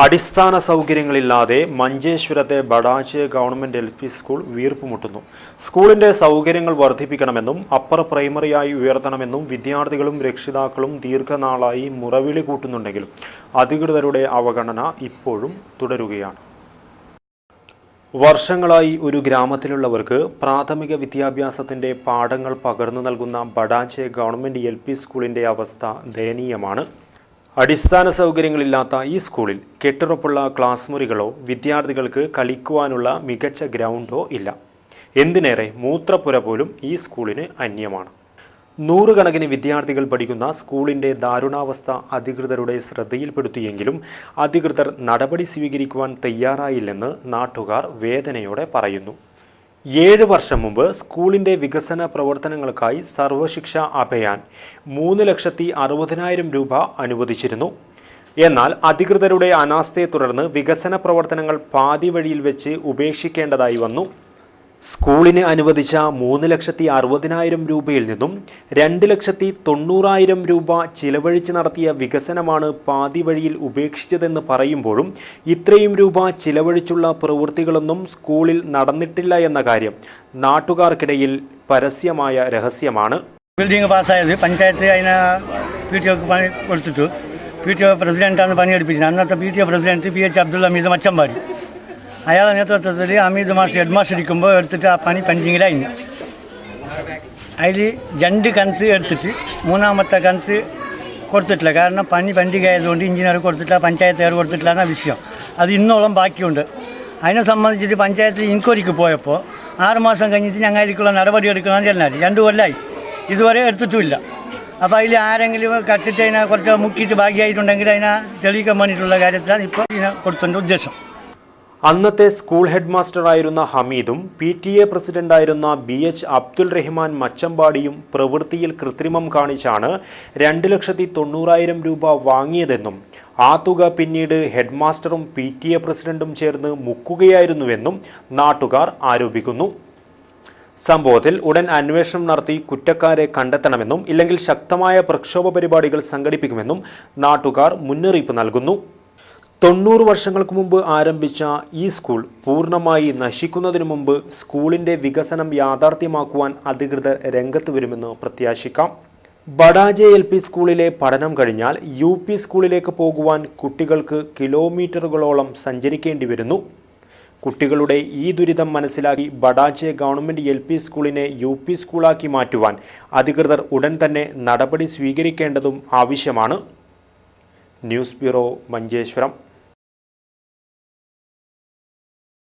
അടിസ്ഥാന സൗകര്യങ്ങളില്ലാതെ മഞ്ചേശ്വരത്തെ ബഡാചെ government LP. School വീർപ്പുമുട്ടുന്നു. സ്കൂളിന്റെ സൗകര്യങ്ങൾ വർദ്ധിപ്പിക്കണമെന്നും അപ്പർ പ്രൈമറിയായി ഉയർത്തണമെന്നും വിദ്യാർത്ഥികളും രക്ഷിതാക്കളും ദീർഘനാളായി മുറവിളി കൂട്ടുന്നുണ്ടെങ്കിലും അധികൃതരുടെ അവഗണന ഇപ്പോഴും തുടരുകയാണ്. വർഷങ്ങളായി ഒരു ഗ്രാമത്തിലുള്ളവർക്ക് പ്രാഥമിക വിദ്യാഭ്യാസത്തിന്റെ പാഠങ്ങൾ പകർന്നു നൽകുന്ന ബഡാചെ ഗവൺമെന്റ് എൽ.പി. സ്കൂളിന്റെ അവസ്ഥ ദയനീയമാണ്. അടിസ്ഥാന സൗകര്യങ്ങളില്ലാത്ത ഈ സ്കൂളിൽ കെട്ടുറപ്പുള്ള ക്ലാസ് മുറികളോ വിദ്യാർത്ഥികൾക്ക് കളിക്കുവാനുള്ള മികച്ച ഗ്രൗണ്ടോ ഇല്ല. എന്തിനേറെ മൂത്രപ്പുര പോലും ഈ സ്കൂളിന് അന്യമാണ്. നൂറുകണക്കിന് വിദ്യാർത്ഥികൾ പഠിക്കുന്ന സ്കൂളിൻ്റെ ദാരുണാവസ്ഥ അധികൃതരുടെ ശ്രദ്ധയിൽപ്പെടുത്തിയെങ്കിലും അധികൃതർ നടപടി സ്വീകരിക്കുവാൻ തയ്യാറായില്ലെന്ന് നാട്ടുകാർ വേദനയോടെ പറയുന്നു. 7 വർഷം മുമ്പ് സ്കൂളിൻ്റെ വികസന പ്രവർത്തനങ്ങൾക്കായി സർവശിക്ഷ അഭിയാൻ 3,60,000 രൂപ അനുവദിച്ചിരുന്നു. എന്നാൽ അധികൃതരുടെ അനാസ്ഥയെ തുടർന്ന് വികസന പ്രവർത്തനങ്ങൾ പാതി വഴിയിൽ വെച്ച് ഉപേക്ഷിക്കേണ്ടതായി വന്നു. സ്കൂളിന് അനുവദിച്ച 3,60,000 രൂപയിൽ നിന്നും 2,90,000 രൂപ ചിലവഴിച്ച് നടത്തിയ വികസനമാണ് പാതി വഴിയിൽ ഉപേക്ഷിച്ചതെന്ന് പറയുമ്പോഴും ഇത്രയും രൂപ ചിലവഴിച്ചുള്ള പ്രവൃത്തികളൊന്നും സ്കൂളിൽ നടന്നിട്ടില്ല എന്ന കാര്യം നാട്ടുകാർക്കിടയിൽ പരസ്യമായ രഹസ്യമാണ്. ബിൽഡിംഗ് പാസ്സായത് പഞ്ചായത്ത് അതിനെ PTOക്ക് പണി കൊടുത്തിട്ടു. PTO പ്രസിഡന്റാണ് പണിയെടുപ്പിച്ചത്. അന്നത്തെ PTO president PH Abdul Hameed Machampady. അയാളുടെ നേതൃത്വത്തിൽ ഹമീദ് മാഷ് ഹെഡ് മാസ്റ്റർ ഇരിക്കുമ്പോൾ എടുത്തിട്ട് ആ പണി പെൻഡിങ്ങിലായിരുന്നു. അതിൽ 2 കണത്ത് എടുത്തിട്ട് 3ാമത്തെ കണത്ത് കൊടുത്തിട്ടില്ല. കാരണം പണി പെൻഡിങ് ആയതുകൊണ്ട് എഞ്ചിനീയർ കൊടുത്തിട്ടില്ല, പഞ്ചായത്തുകാർ കൊടുത്തിട്ടില്ല എന്ന വിഷയം. അത് ഇന്നോളം ബാക്കിയുണ്ട്. അതിനെ സംബന്ധിച്ചിട്ട് പഞ്ചായത്തിൽ ഇൻക്വയറിക്ക് പോയപ്പോൾ 6 മാസം കഴിഞ്ഞിട്ട് ഞങ്ങൾക്കുള്ള നടപടി എടുക്കണമെന്ന് പറഞ്ഞാൽ 2 കൊല്ലമായി ഇതുവരെ എടുത്തിട്ടുമില്ല. അപ്പോൾ അതിൽ ആരെങ്കിലും കട്ടിട്ട് അതിനെ കുറച്ച് മുക്കിയിട്ട് ഭാഗ്യമായിട്ടുണ്ടെങ്കിൽ അതിനെ തെളിയിക്കാൻ വേണ്ടിയിട്ടുള്ള കാര്യത്തിലാണ് ഇപ്പോൾ ഇതിനെ കൊടുത്തതിൻ്റെ ഉദ്ദേശം. അന്നത്തെ സ്കൂൾ ഹെഡ് മാസ്റ്ററായിരുന്ന ഹമീദും PTA പ്രസിഡന്റായിരുന്ന BH അബ്ദുൽ റഹ്മാൻ മച്ചമ്പാടിയും പ്രവൃത്തിയിൽ കൃത്രിമം കാണിച്ചാണ് 2,90,000 രൂപ വാങ്ങിയതെന്നും ആ തുക പിന്നീട് ഹെഡ് മാസ്റ്ററും PTA പ്രസിഡന്റും ചേർന്ന് മുക്കുകയായിരുന്നുവെന്നും നാട്ടുകാർ ആരോപിക്കുന്നു. സംഭവത്തിൽ ഉടൻ അന്വേഷണം നടത്തി കുറ്റക്കാരെ കണ്ടെത്തണമെന്നും ഇല്ലെങ്കിൽ ശക്തമായ പ്രക്ഷോഭ പരിപാടികൾ സംഘടിപ്പിക്കുമെന്നും നാട്ടുകാർ മുന്നറിയിപ്പ് നൽകുന്നു. 90 വർഷങ്ങൾക്ക് മുമ്പ് ആരംഭിച്ച ഈ സ്കൂൾ പൂർണ്ണമായി നശിക്കുന്നതിനു മുമ്പ് സ്കൂളിൻ്റെ വികസനം യാഥാർത്ഥ്യമാക്കുവാൻ അധികൃതർ രംഗത്ത് വരുമെന്ന് പ്രത്യാശിക്കാം. ബഡാചെ LP സ്കൂളിലെ പഠനം കഴിഞ്ഞാൽ UP സ്കൂളിലേക്ക് പോകുവാൻ കുട്ടികൾക്ക് കിലോമീറ്ററുകളോളം സഞ്ചരിക്കേണ്ടി വരുന്നു. കുട്ടികളുടെ ഈ ദുരിതം മനസ്സിലാക്കി ബഡാചെ ഗവൺമെൻറ് LP സ്കൂളിനെ UP സ്കൂളാക്കി മാറ്റുവാൻ അധികൃതർ ഉടൻ തന്നെ നടപടി സ്വീകരിക്കേണ്ടതും ആവശ്യമാണ്. News bureau, Manjeshwaram.